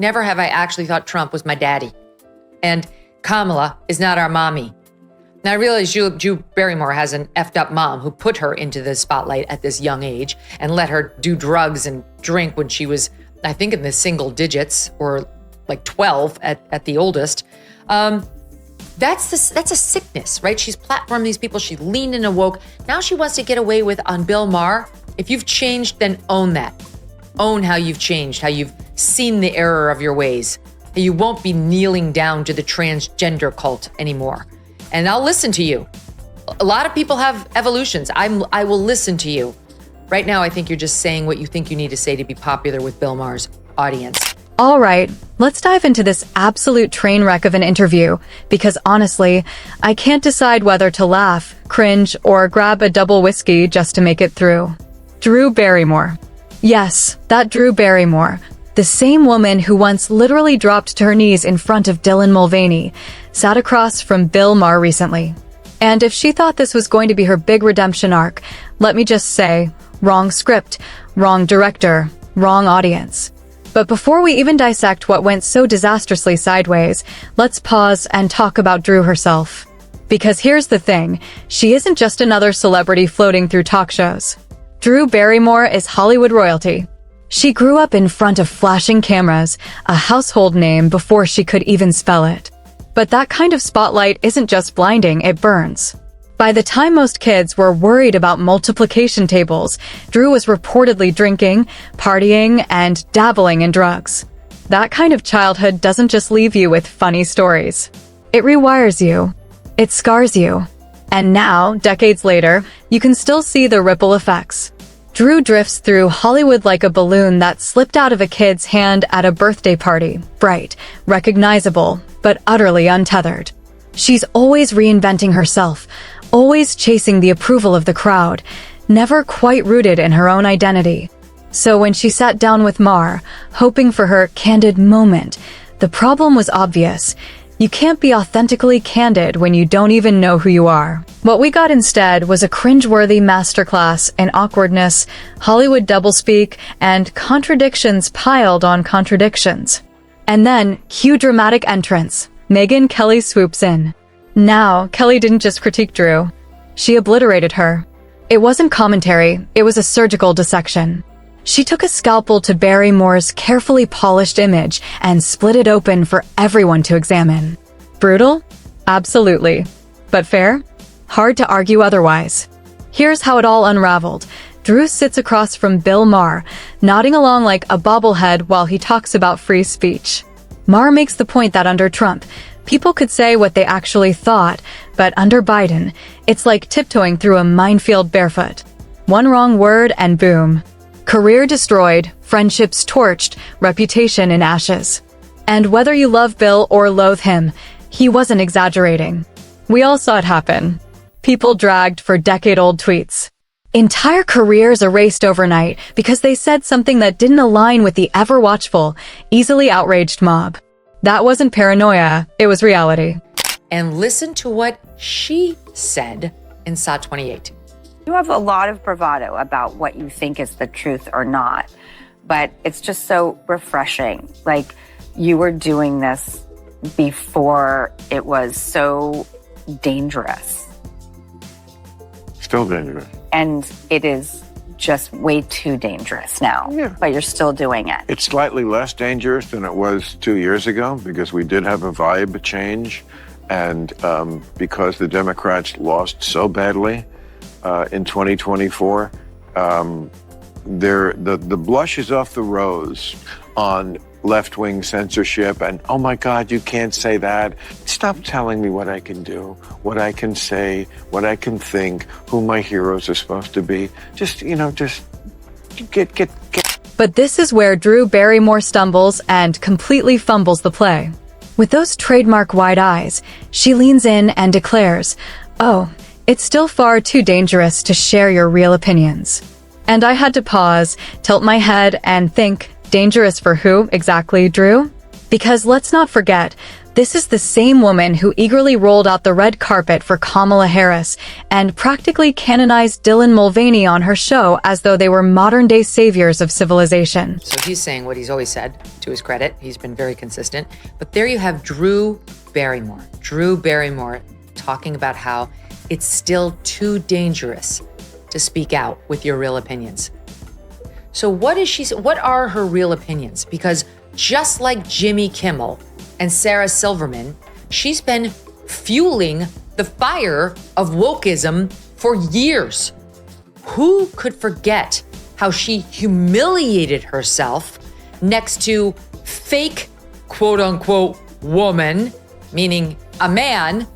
Never have I actually thought Trump was my daddy. And Kamala is not our mommy. Now, I realize Drew Barrymore has an effed up mom who put her into the spotlight at this young age and let her do drugs and drink when she was, I think, in the single digits, or like 12 at the oldest. That's a sickness, right? She's platformed these people. She leaned in and woke. Now she wants to get away with on Bill Maher. If you've changed, then own that. Own how you've changed, how you've seen the error of your ways. You won't be kneeling down to the transgender cult anymore. And I'll listen to you. A lot of people have evolutions. I will listen to you. Right now, I think you're just saying what you think you need to say to be popular with Bill Maher's audience. All right, let's dive into this absolute train wreck of an interview, because honestly, I can't decide whether to laugh, cringe, or grab a double whiskey just to make it through. Drew Barrymore. Yes, that Drew Barrymore. The same woman who once literally dropped to her knees in front of Dylan Mulvaney, sat across from Bill Maher recently. And if she thought this was going to be her big redemption arc, let me just say, wrong script, wrong director, wrong audience. But before we even dissect what went so disastrously sideways, let's pause and talk about Drew herself. Because here's the thing, she isn't just another celebrity floating through talk shows. Drew Barrymore is Hollywood royalty. She grew up in front of flashing cameras, a household name before she could even spell it. But that kind of spotlight isn't just blinding, it burns. By the time most kids were worried about multiplication tables, Drew was reportedly drinking, partying, and dabbling in drugs. That kind of childhood doesn't just leave you with funny stories. It rewires you. It scars you. And now, decades later, you can still see the ripple effects. Drew drifts through Hollywood like a balloon that slipped out of a kid's hand at a birthday party, bright, recognizable, but utterly untethered. She's always reinventing herself, always chasing the approval of the crowd, never quite rooted in her own identity. So when she sat down with Maher, hoping for her candid moment, the problem was obvious. You can't be authentically candid when you don't even know who you are. What we got instead was a cringeworthy masterclass in awkwardness, Hollywood doublespeak, and contradictions piled on contradictions. And then, cue dramatic entrance. Megyn Kelly swoops in. Now, Kelly didn't just critique Drew. She obliterated her. It wasn't commentary, it was a surgical dissection. She took a scalpel to Barrymore's carefully polished image and split it open for everyone to examine. Brutal? Absolutely. But fair? Hard to argue otherwise. Here's how it all unraveled. Drew sits across from Bill Maher, nodding along like a bobblehead while he talks about free speech. Maher makes the point that under Trump, people could say what they actually thought, but under Biden, it's like tiptoeing through a minefield barefoot. One wrong word and boom. Career destroyed, friendships torched, reputation in ashes. And whether you love Bill or loathe him, he wasn't exaggerating. We all saw it happen. People dragged for decade-old tweets. Entire careers erased overnight because they said something that didn't align with the ever-watchful, easily outraged mob. That wasn't paranoia, it was reality. And listen to what she said in SOT 28. You have a lot of bravado about what you think is the truth or not, but it's just so refreshing. Like, you were doing this before it was so dangerous. Still dangerous. And it is just way too dangerous now, Yeah. but you're still doing it. It's slightly less dangerous than it was 2 years ago because we did have a vibe change, and because the Democrats lost so badly in 2024, the blush is off the rose on left-wing censorship and, oh my God, you can't say that. Stop telling me what I can do, what I can say, what I can think, who my heroes are supposed to be. Just get. But this is where Drew Barrymore stumbles and completely fumbles the play. With those trademark wide eyes, she leans in and declares, "Oh, it's still far too dangerous to share your real opinions." And I had to pause, tilt my head, and think, dangerous for who exactly, Drew? Because let's not forget, This is the same woman who eagerly rolled out the red carpet for Kamala Harris and practically canonized Dylan Mulvaney on her show as though they were modern-day saviors of civilization. So he's saying what he's always said, to his credit. He's been very consistent. But there you have Drew Barrymore. Drew Barrymore talking about how it's still too dangerous to speak out with your real opinions. So what are her real opinions? Because just like Jimmy Kimmel and Sarah Silverman, she's been fueling the fire of wokeism for years. Who could forget how she humiliated herself next to fake, quote unquote, woman, meaning a man,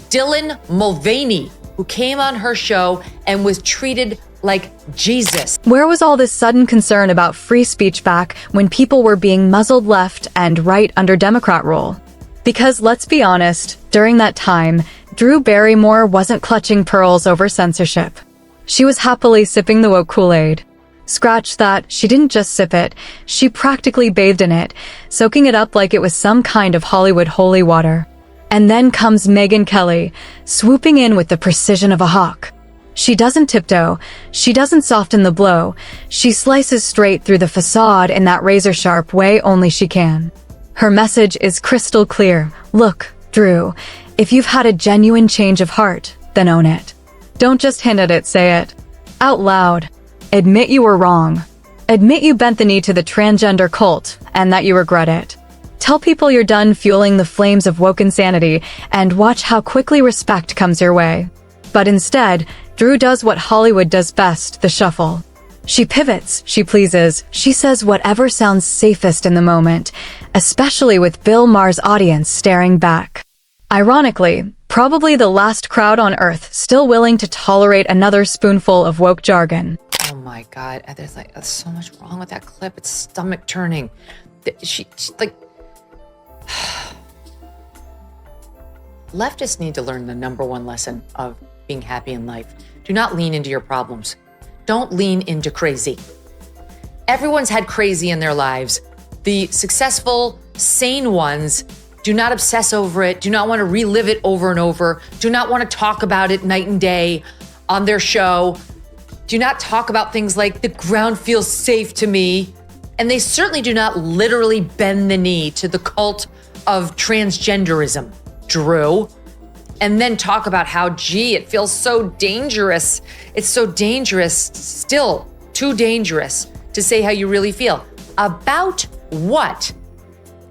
Dylan Mulvaney, who came on her show and was treated like Jesus. Where was all this sudden concern about free speech back when people were being muzzled left and right under Democrat rule? Because let's be honest, during that time, Drew Barrymore wasn't clutching pearls over censorship. She was happily sipping the woke Kool-Aid. Scratch that, she didn't just sip it, she practically bathed in it, soaking it up like it was some kind of Hollywood holy water. And then comes Megyn Kelly, swooping in with the precision of a hawk. She doesn't tiptoe, she doesn't soften the blow, she slices straight through the facade in that razor-sharp way only she can. Her message is crystal clear. Look, Drew, if you've had a genuine change of heart, then own it. Don't just hint at it, say it. Out loud. Admit you were wrong. Admit you bent the knee to the transgender cult, and that you regret it. Tell people you're done fueling the flames of woke insanity, and watch how quickly respect comes your way. But instead, Drew does what Hollywood does best, the shuffle. She pivots, she pleases, she says whatever sounds safest in the moment, especially with Bill Maher's audience staring back. Ironically, probably the last crowd on Earth still willing to tolerate another spoonful of woke jargon. Oh my God, there's so much wrong with that clip. It's stomach turning. She's like, leftists need to learn the number one lesson of being happy in life. Do not lean into your problems. Don't lean into crazy. Everyone's had crazy in their lives. The successful, sane ones do not obsess over it, do not want to relive it over and over, do not want to talk about it night and day on their show, do not talk about things like the ground feels safe to me, and they certainly do not literally bend the knee to the cult of transgenderism, Drew, and then talk about how, gee, it feels so dangerous. It's so dangerous, still too dangerous to say how you really feel. About what?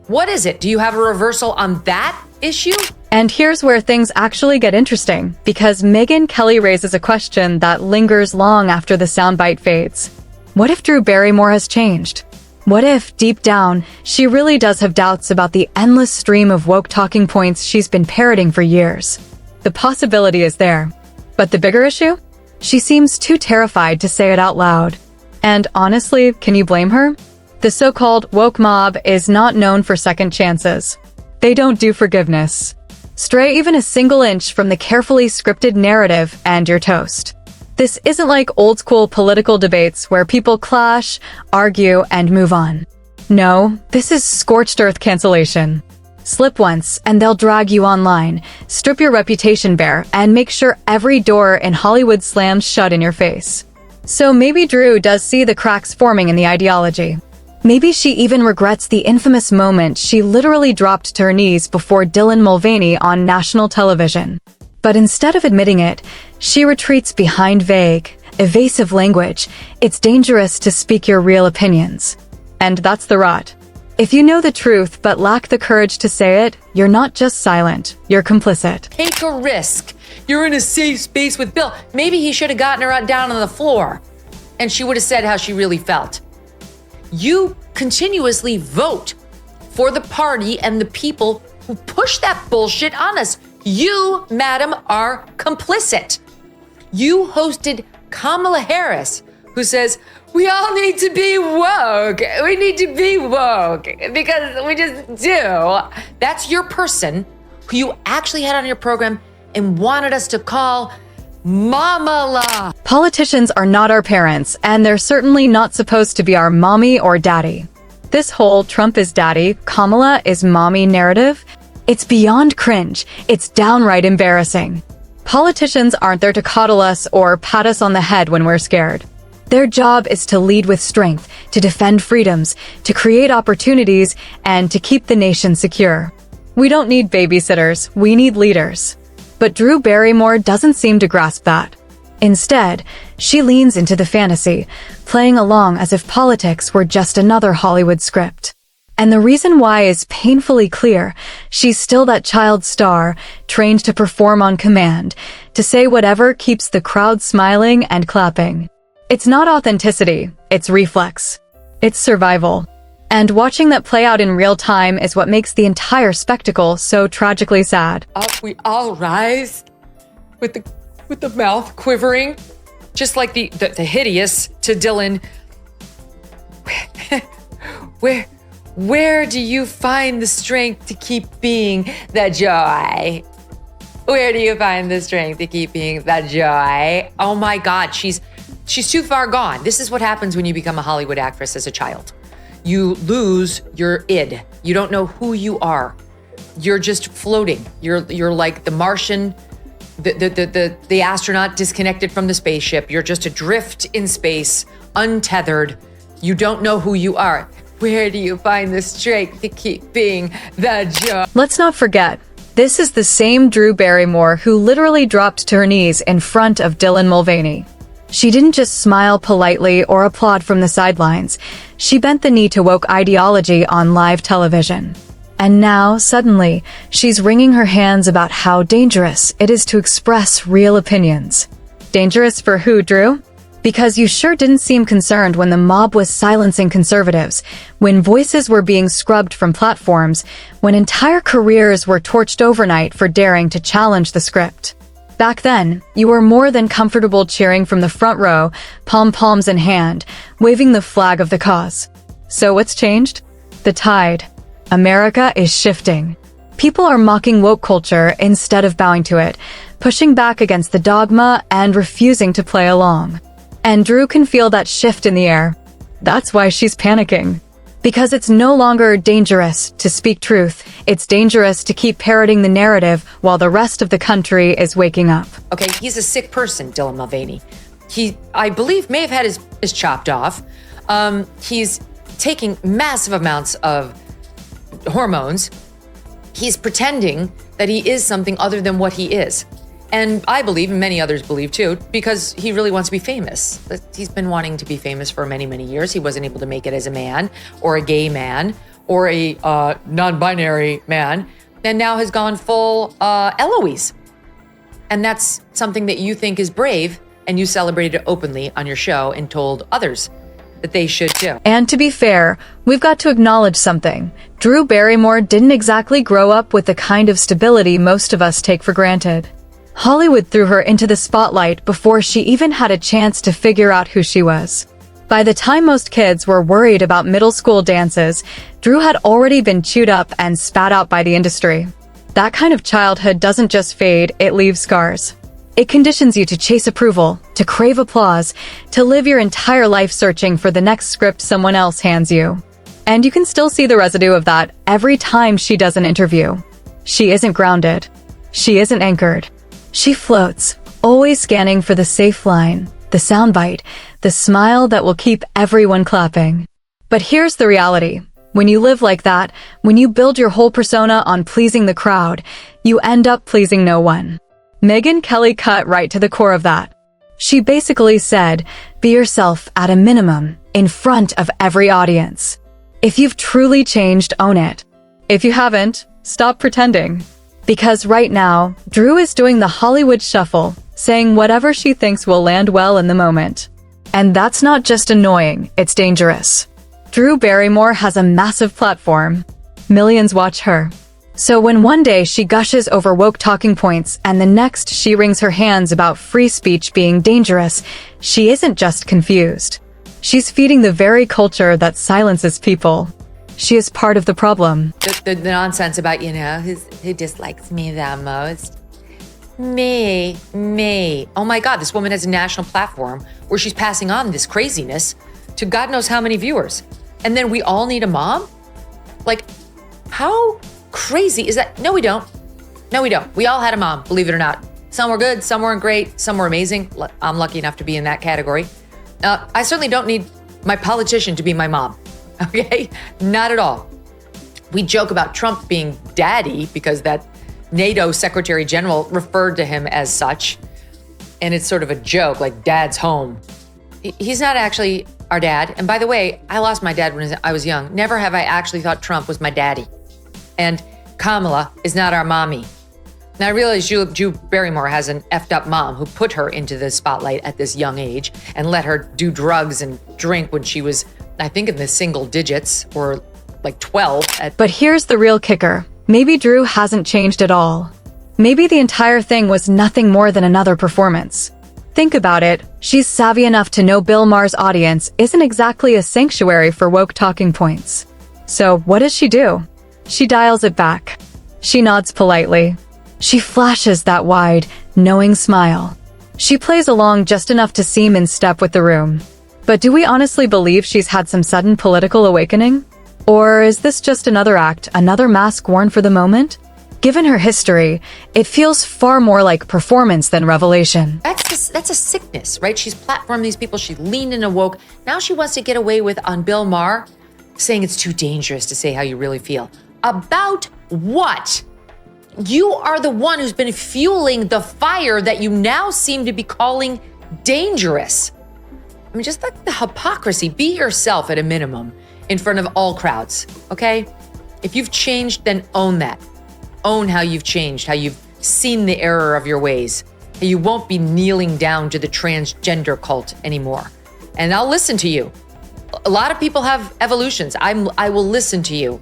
What is it? Do you have a reversal on that issue? And here's where things actually get interesting, because Megyn Kelly raises a question that lingers long after the soundbite fades. What if Drew Barrymore has changed? What if, deep down, she really does have doubts about the endless stream of woke talking points she's been parroting for years? The possibility is there. But the bigger issue? She seems too terrified to say it out loud. And honestly, can you blame her? The so-called woke mob is not known for second chances. They don't do forgiveness. Stray even a single inch from the carefully scripted narrative and you're toast. This isn't like old-school political debates where people clash, argue, and move on. No, this is scorched earth cancellation. Slip once, and they'll drag you online, strip your reputation bare, and make sure every door in Hollywood slams shut in your face. So maybe Drew does see the cracks forming in the ideology. Maybe she even regrets the infamous moment she literally dropped to her knees before Dylan Mulvaney on national television. But instead of admitting it, she retreats behind vague, evasive language. It's dangerous to speak your real opinions. And that's the rot. If you know the truth but lack the courage to say it, you're not just silent, you're complicit. Take a risk. You're in a safe space with Bill. Maybe he should have gotten her down on the floor and she would have said how she really felt. You continuously vote for the party and the people who push that bullshit on us. You, madam, are complicit. You hosted Kamala Harris, who says, we all need to be woke. We need to be woke because we just do. That's your person who you actually had on your program and wanted us to call Mama-la. Politicians are not our parents, and they're certainly not supposed to be our mommy or daddy. This whole Trump is daddy, Kamala is mommy narrative, It's beyond cringe. It's downright embarrassing. Politicians aren't there to coddle us or pat us on the head when we're scared. Their job is to lead with strength, to defend freedoms, to create opportunities, and to keep the nation secure. We don't need babysitters, we need leaders. But Drew Barrymore doesn't seem to grasp that. Instead, she leans into the fantasy, playing along as if politics were just another Hollywood script. And the reason why is painfully clear. She's still that child star, trained to perform on command, to say whatever keeps the crowd smiling and clapping. It's not authenticity, it's reflex. It's survival. And watching that play out in real time is what makes the entire spectacle so tragically sad. Up we all rise with the mouth quivering, just like the hideous to Dylan. Where do you find the strength to keep being the joy? Where do you find the strength to keep being the joy? Oh my God, she's too far gone. This is what happens when you become a Hollywood actress as a child. You lose your id. You don't know who you are. You're just floating. You're like the Martian, the astronaut disconnected from the spaceship. You're just adrift in space, untethered. You don't know who you are. Where do you find the strength to keep being the joy? Let's not forget, this is the same Drew Barrymore who literally dropped to her knees in front of Dylan Mulvaney. She didn't just smile politely or applaud from the sidelines. She bent the knee to woke ideology on live television. And now, suddenly, she's wringing her hands about how dangerous it is to express real opinions. Dangerous for who, Drew? Because you sure didn't seem concerned when the mob was silencing conservatives, when voices were being scrubbed from platforms, when entire careers were torched overnight for daring to challenge the script. Back then, you were more than comfortable cheering from the front row, pom-poms in hand, waving the flag of the cause. So what's changed? The tide. America is shifting. People are mocking woke culture instead of bowing to it, pushing back against the dogma and refusing to play along. And Drew can feel that shift in the air. That's why she's panicking. Because it's no longer dangerous to speak truth. It's dangerous to keep parroting the narrative while the rest of the country is waking up. Okay, he's a sick person, Dylan Mulvaney. He, I believe, may have had his chopped off. He's taking massive amounts of hormones. He's pretending that he is something other than what he is. And I believe, and many others believe too, because he really wants to be famous. He's been wanting to be famous for many, many years. He wasn't able to make it as a man, or a gay man, or a non-binary man, and now has gone full Eloise. And that's something that you think is brave, and you celebrated it openly on your show and told others that they should too. And to be fair, we've got to acknowledge something. Drew Barrymore didn't exactly grow up with the kind of stability most of us take for granted. Hollywood threw her into the spotlight before she even had a chance to figure out who she was. By the time most kids were worried about middle school dances, Drew had already been chewed up and spat out by the industry. That kind of childhood doesn't just fade, it leaves scars. It conditions you to chase approval, to crave applause, to live your entire life searching for the next script someone else hands you. And you can still see the residue of that every time she does an interview. She isn't grounded. She isn't anchored. She floats, always scanning for the safe line, the soundbite, the smile that will keep everyone clapping. But here's the reality. When you live like that, when you build your whole persona on pleasing the crowd, you end up pleasing no one. Megyn Kelly cut right to the core of that. She basically said, be yourself at a minimum, in front of every audience. If you've truly changed, own it. If you haven't, stop pretending. Because right now, Drew is doing the Hollywood shuffle, saying whatever she thinks will land well in the moment. And that's not just annoying, it's dangerous. Drew Barrymore has a massive platform. Millions watch her. So when one day she gushes over woke talking points and the next she wrings her hands about free speech being dangerous, she isn't just confused. She's feeding the very culture that silences people. She is part of the problem. The nonsense about, who dislikes me the most? Me. Oh my God, this woman has a national platform where she's passing on this craziness to God knows how many viewers. And then we all need a mom? Like, how crazy is that, no, we don't. No, we don't. We all had a mom, believe it or not. Some were good, some weren't great, some were amazing. I'm lucky enough to be in that category. I certainly don't need my politician to be my mom, okay? Not at all. We joke about Trump being daddy because that NATO Secretary General referred to him as such. And it's sort of a joke, like dad's home. He's not actually our dad. And by the way, I lost my dad when I was young. Never have I actually thought Trump was my daddy. And Kamala is not our mommy. Now I realize Drew Barrymore has an effed up mom who put her into the spotlight at this young age and let her do drugs and drink when she was, I think, in the single digits or like 12. But here's the real kicker. Maybe Drew hasn't changed at all. Maybe the entire thing was nothing more than another performance. Think about it. She's savvy enough to know Bill Maher's audience isn't exactly a sanctuary for woke talking points. So what does she do? She dials it back. She nods politely. She flashes that wide, knowing smile. She plays along just enough to seem in step with the room. But do we honestly believe she's had some sudden political awakening? Or is this just another act, another mask worn for the moment? Given her history, it feels far more like performance than revelation. That's a sickness, right? She's platformed these people. She leaned in and woke. Now she wants to get away with, on Bill Maher, saying it's too dangerous to say how you really feel. About what? You are the one who's been fueling the fire that you now seem to be calling dangerous. I mean, just like the hypocrisy. Be yourself at a minimum in front of all crowds, okay? If you've changed, then own that. Own how you've changed, how you've seen the error of your ways. You won't be kneeling down to the transgender cult anymore. And I'll listen to you. A lot of people have evolutions. I will listen to you.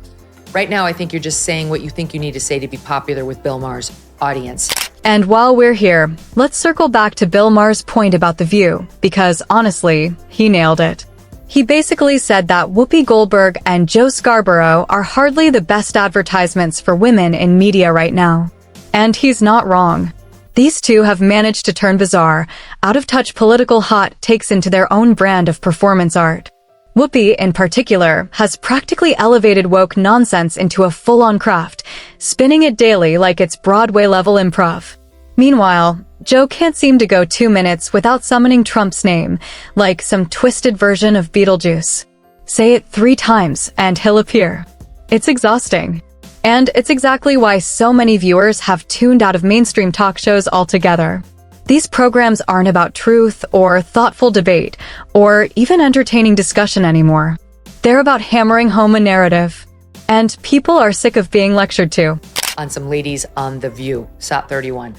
Right now, I think you're just saying what you think you need to say to be popular with Bill Maher's audience. And while we're here, let's circle back to Bill Maher's point about The View, because honestly, he nailed it. He basically said that Whoopi Goldberg and Joe Scarborough are hardly the best advertisements for women in media right now. And he's not wrong. These two have managed to turn bizarre, out-of-touch political hot takes into their own brand of performance art. Whoopi, in particular, has practically elevated woke nonsense into a full-on craft, spinning it daily like it's Broadway-level improv. Meanwhile, Joe can't seem to go 2 minutes without summoning Trump's name, like some twisted version of Beetlejuice. Say it 3 times and he'll appear. It's exhausting. And it's exactly why so many viewers have tuned out of mainstream talk shows altogether. These programs aren't about truth or thoughtful debate or even entertaining discussion anymore. They're about hammering home a narrative. And people are sick of being lectured to. On some ladies on The View, SOT 31.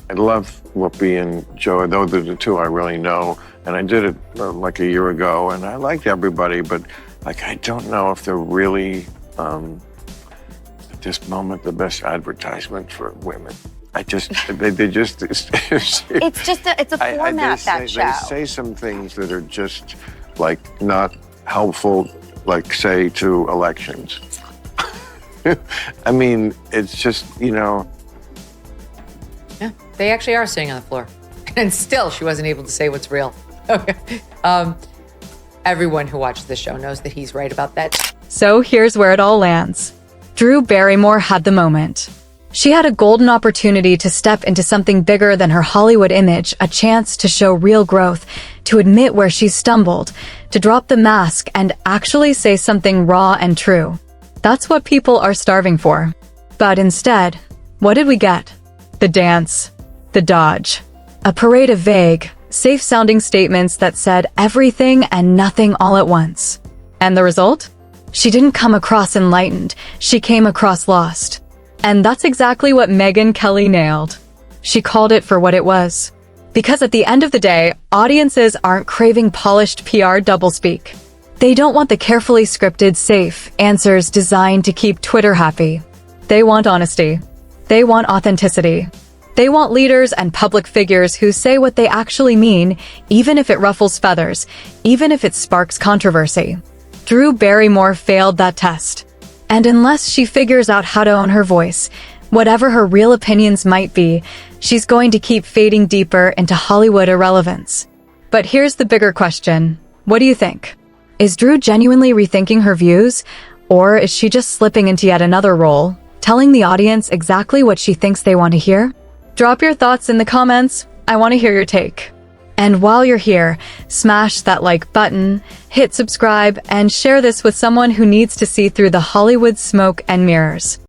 I love Whoopi and Joe. Those are the two I really know. And I did it like a year ago, and I liked everybody, but like I don't know if they're really, at this moment, the best advertisement for women. They just... It's a format, that show. They say some things that are just, like, not helpful, like, say, to elections. I mean, it's just, Yeah, they actually are sitting on the floor. And still, she wasn't able to say what's real. Okay. Everyone who watches this show knows that he's right about that. So here's where it all lands. Drew Barrymore had the moment. She had a golden opportunity to step into something bigger than her Hollywood image, a chance to show real growth, to admit where she stumbled, to drop the mask and actually say something raw and true. That's what people are starving for. But instead, what did we get? The dance. The dodge. A parade of vague, safe-sounding statements that said everything and nothing all at once. And the result? She didn't come across enlightened. She came across lost. And that's exactly what Megyn Kelly nailed. She called it for what it was. Because at the end of the day, audiences aren't craving polished PR doublespeak. They don't want the carefully scripted, safe answers designed to keep Twitter happy. They want honesty. They want authenticity. They want leaders and public figures who say what they actually mean, even if it ruffles feathers, even if it sparks controversy. Drew Barrymore failed that test. And unless she figures out how to own her voice, whatever her real opinions might be, she's going to keep fading deeper into Hollywood irrelevance. But here's the bigger question. What do you think? Is Drew genuinely rethinking her views? Or is she just slipping into yet another role, telling the audience exactly what she thinks they want to hear? Drop your thoughts in the comments. I want to hear your take. And while you're here, smash that like button, hit subscribe, and share this with someone who needs to see through the Hollywood smoke and mirrors.